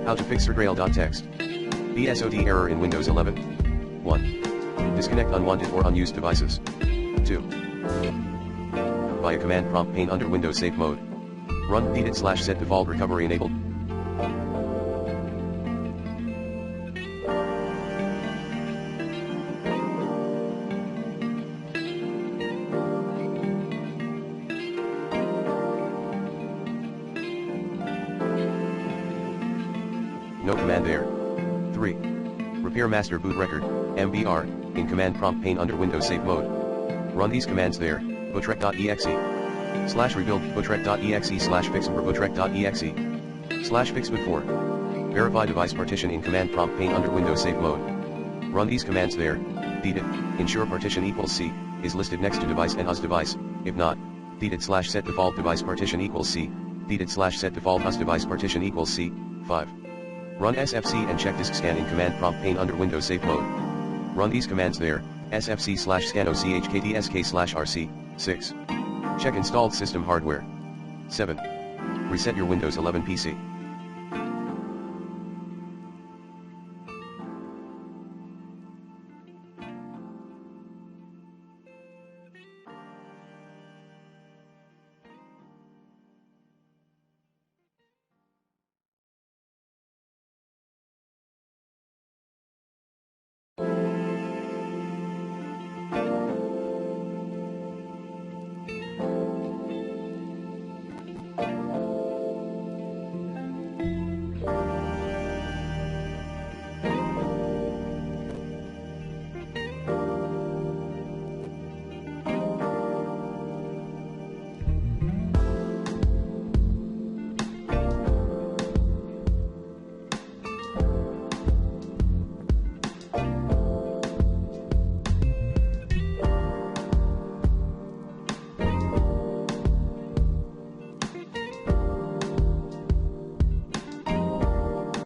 How to fix srttrail.txt. BSOD error in Windows 11. 1. Disconnect unwanted or unused devices. 2. Via command prompt pane under Windows Safe Mode. Run /set default recovery enabled. No command there. 3. Repair master boot record, MBR, in command prompt pane under Windows Safe Mode. Run these commands there, bootreck.exe, /rebuild, bootreck.exe /fixboot, bootreck.exe, /fixboot4. Verify device partition in command prompt pane under Windows Safe Mode. Run these commands there, /set ensure partition equals C, is listed next to device and US device, if not, /set default device partition equals C, /set default US device partition equals C. 5. Run sfc and check disk scan in command prompt pane under Windows Safe Mode. Run these commands there, sfc /scan ochktsk/rc. 6. Check installed system hardware. 7. Reset your Windows 11 PC.